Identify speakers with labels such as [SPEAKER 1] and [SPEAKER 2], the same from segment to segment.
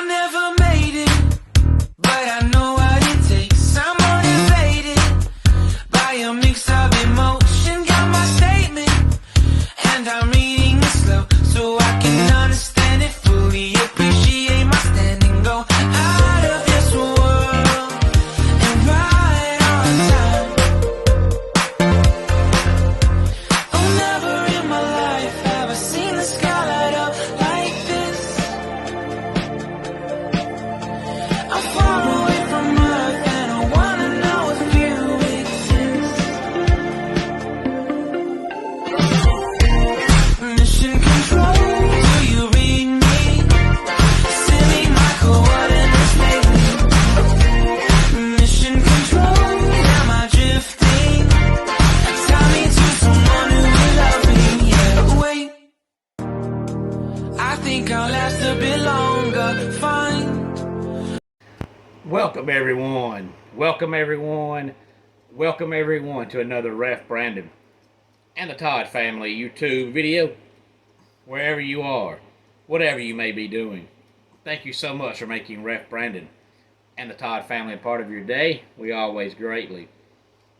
[SPEAKER 1] never made it, but I know what it takes. I'm motivated by a mix of emotion. Got my statement, and I'm reading it slow so I can understand it fully. Appreciate my standing, go out of this world and right on time. Oh, never in my life have I seen the sky light up like this. I'm far away from Earth and I wanna know if you exist. Mission control, do you read me? Send me my coordinates lately. Mission control, am I drifting? Tie me to someone who will love me, yeah. Wait, I think I'll last a bit longer. Fine.
[SPEAKER 2] Welcome everyone, welcome everyone, welcome everyone to another Ref Brandon and the Todd family YouTube video, wherever you are, whatever you may be doing. Thank you so much for making Ref Brandon and the Todd family a part of your day. We always greatly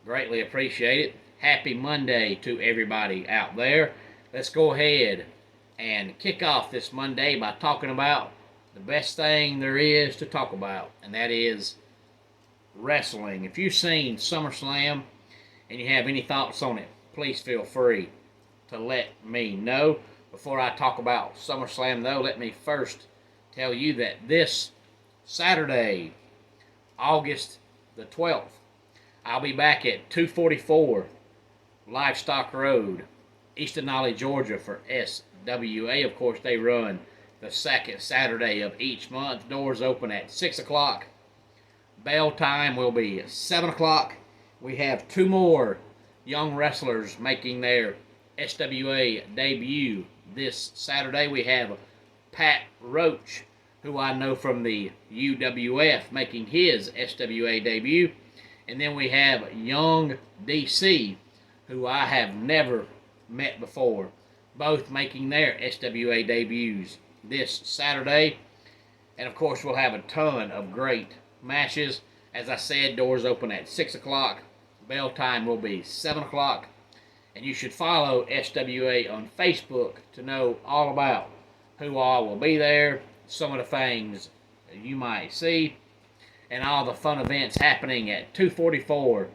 [SPEAKER 2] appreciate it. Happy Monday to everybody out there. Let's go ahead and kick off this Monday by talking about the best thing there is to talk about, and that is wrestling. If you've seen SummerSlam and you have any thoughts on it, please feel free to let me know. Before I talk about SummerSlam, though, let me first tell you that this Saturday, August the 12th, I'll be back at 244 Livestock Road, Easton Ollie, Georgia for SWA. Of course, they run the second Saturday of each month. Doors open at 6 o'clock. Bell time will be 7 o'clock. We have two more young wrestlers making their SWA debut this Saturday. We have Pat Roach, who I know from the UWF, making his SWA debut. And then we have Young DC, who I have never met before, both making their SWA debuts this Saturday. And of course, we'll have a ton of great matches. As I said, doors open at 6 o'clock. Bell time will be 7 o'clock. And you should follow SWA on Facebook to know all about who all will be there, some of the things you might see, and all the fun events happening at 244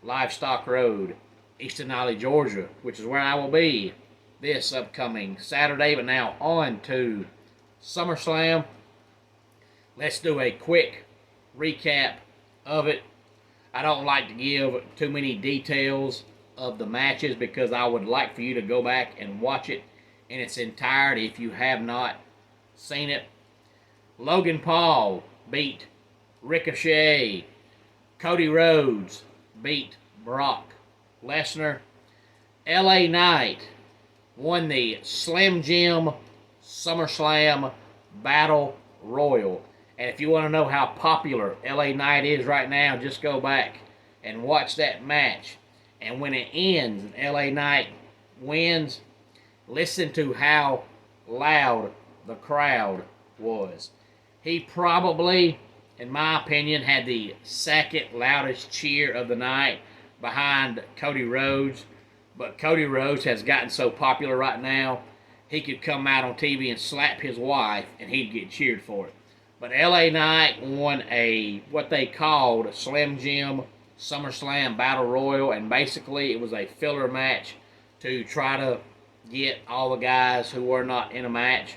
[SPEAKER 2] Livestock Road, Easton Ollie, Georgia, which is where I will be this upcoming Saturday. But now on to SummerSlam. Let's do a quick recap of it. I don't like to give too many details of the matches because I would like for you to go back and watch it in its entirety if you have not seen it. Logan Paul beat Ricochet. Cody Rhodes beat Brock Lesnar. LA Knight won the Slim Jim SummerSlam Battle Royal. And if you want to know how popular LA Knight is right now, just go back and watch that match. And when it ends and LA Knight wins, listen to how loud the crowd was. He probably, in my opinion, had the second loudest cheer of the night behind Cody Rhodes. But Cody Rhodes has gotten so popular right now, he could come out on TV and slap his wife and he'd get cheered for it. But LA Knight won what they called a Slim Jim SummerSlam Battle Royal, and basically it was a filler match to try to get all the guys who were not in a match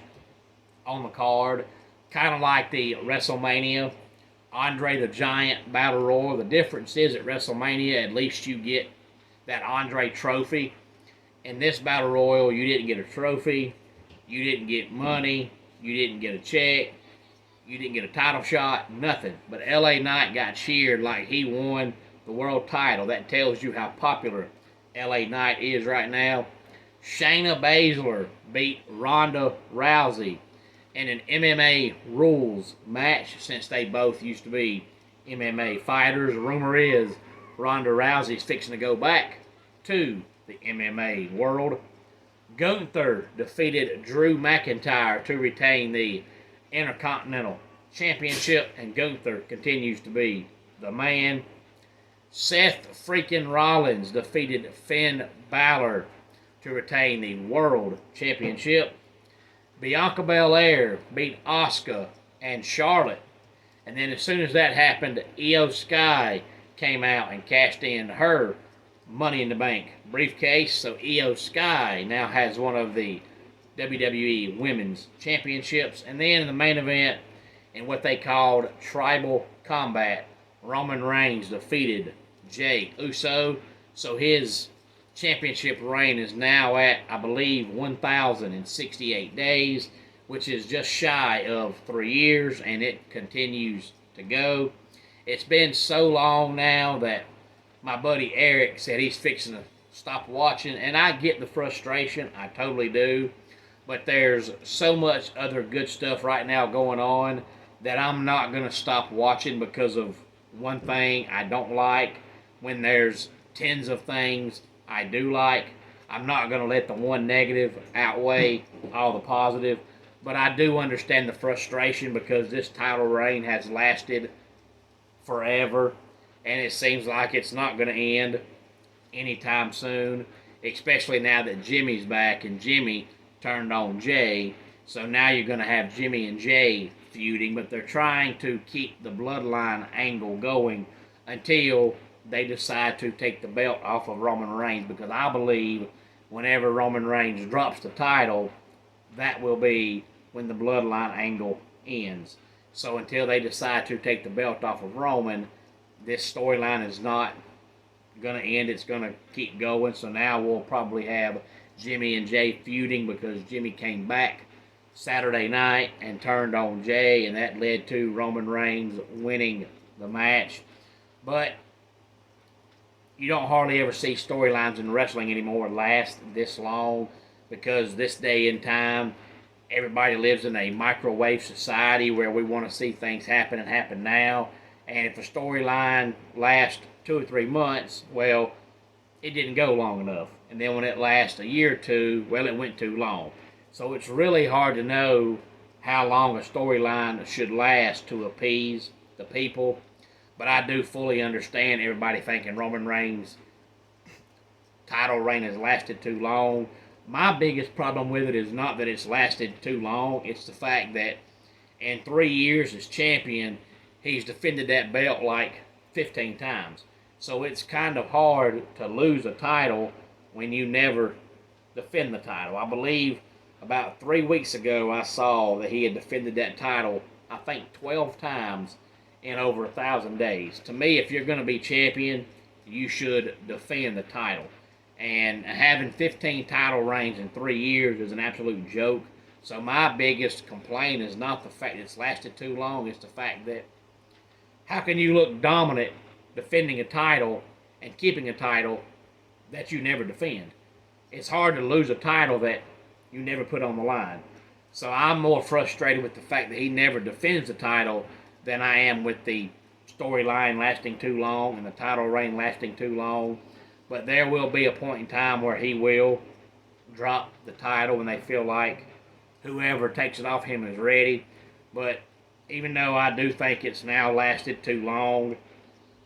[SPEAKER 2] on the card. Kind of like the WrestleMania Andre the Giant Battle Royal. The difference is at WrestleMania, at least you get that Andre trophy. In this Battle Royal, you didn't get a trophy, you didn't get money, you didn't get a check, you didn't get a title shot, nothing. But LA Knight got cheered like he won the world title. That tells you how popular LA Knight is right now. Shayna Baszler beat Ronda Rousey in an MMA rules match, since they both used to be MMA fighters. Rumor is Ronda Rousey's fixing to go back to the MMA world. Gunther defeated Drew McIntyre to retain the Intercontinental Championship, and Gunther continues to be the man. Seth freaking Rollins defeated Finn Balor to retain the World Championship. Bianca Belair beat Asuka and Charlotte. And then as soon as that happened, Io Sky came out and cashed in her Money in the Bank briefcase. So Io Sky now has one of the WWE Women's Championships. And then in the main event, in what they called Tribal Combat, Roman Reigns defeated Jey Uso. So his championship reign is now at, I believe, 1,068 days, which is just shy of 3 years, and it continues to go. It's been so long now that my buddy Eric said he's fixing to stop watching, and I get the frustration. I totally do. But there's so much other good stuff right now going on that I'm not going to stop watching because of one thing I don't like. When there's tens of things I do like, I'm not going to let the one negative outweigh all the positive. But I do understand the frustration because this title reign has lasted forever, and it seems like it's not going to end anytime soon, especially now that Jimmy's back and Jimmy turned on Jey. So now you're going to have Jimmy and Jey feuding, but they're trying to keep the bloodline angle going until they decide to take the belt off of Roman Reigns, because I believe whenever Roman Reigns drops the title, that will be when the bloodline angle ends. So until they decide to take the belt off of Roman, this storyline is not going to end. It's going to keep going. So now we'll probably have Jimmy and Jey feuding because Jimmy came back Saturday night and turned on Jey, and that led to Roman Reigns winning the match. But you don't hardly ever see storylines in wrestling anymore last this long, because this day and time, everybody lives in a microwave society where we want to see things happen and happen now. And if a storyline lasts 2 or 3 months, well, it didn't go long enough. And then when it lasts a year or two, well, it went too long. So it's really hard to know how long a storyline should last to appease the people. But I do fully understand everybody thinking Roman Reigns' title reign has lasted too long. My biggest problem with it is not that it's lasted too long. It's the fact that in 3 years as champion, he's defended that belt like 15 times. So it's kind of hard to lose a title when you never defend the title. I believe about 3 weeks ago I saw that he had defended that title, I think 12 times in over 1,000 days. To me, if you're going to be champion, you should defend the title. And having 15 title reigns in 3 years is an absolute joke. So my biggest complaint is not the fact that it's lasted too long, it's the fact that how can you look dominant defending a title and keeping a title that you never defend? It's hard to lose a title that you never put on the line. So I'm more frustrated with the fact that he never defends the title than I am with the storyline lasting too long and the title reign lasting too long. But there will be a point in time where he will drop the title when they feel like whoever takes it off him is ready. But even though I do think it's now lasted too long,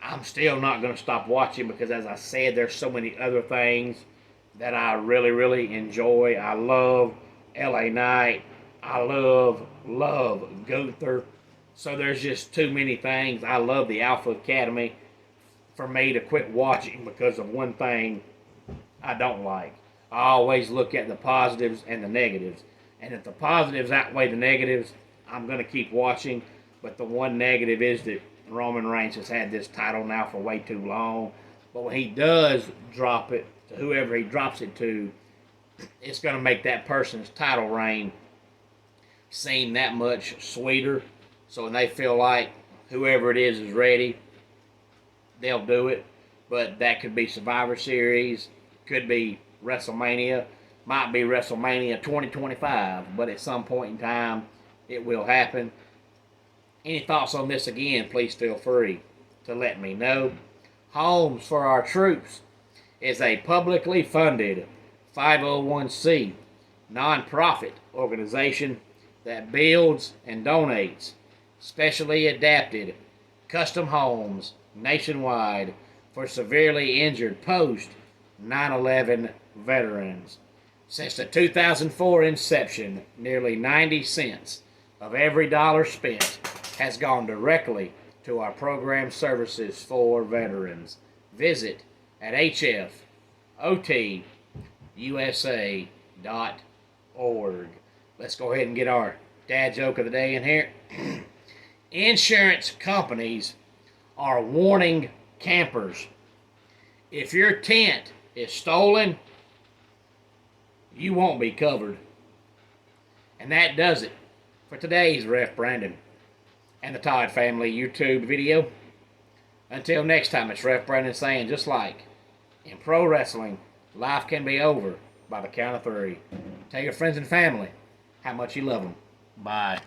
[SPEAKER 2] I'm still not going to stop watching because, as I said, there's so many other things that I really, really enjoy. I love LA Knight. I love Gunther. So there's just too many things. I love the Alpha Academy for me to quit watching because of one thing I don't like. I always look at the positives and the negatives. And if the positives outweigh the negatives, I'm going to keep watching. But the one negative is that Roman Reigns has had this title now for way too long. But when he does drop it to whoever he drops it to, it's going to make that person's title reign seem that much sweeter. So when they feel like whoever it is ready, they'll do it. But that could be Survivor Series, could be WrestleMania, might be WrestleMania 2025, but at some point in time, it will happen. Any thoughts on this again, please feel free to let me know. Homes for Our Troops is a publicly funded 501c nonprofit organization that builds and donates specially adapted custom homes nationwide for severely injured post 9/11 veterans. Since the 2004 inception, nearly 90 cents of every dollar spent has gone directly to our program services for veterans. Visit at hfotusa.org. Let's go ahead and get our dad joke of the day in here. Insurance companies are warning campers. If your tent is stolen, you won't be covered. And that does it for today's Ref Brandon and the Todd Family YouTube video. Until next time, it's Ref Brandon saying, just like in pro wrestling, life can be over by the count of 3. Tell your friends and family how much you love them. Bye.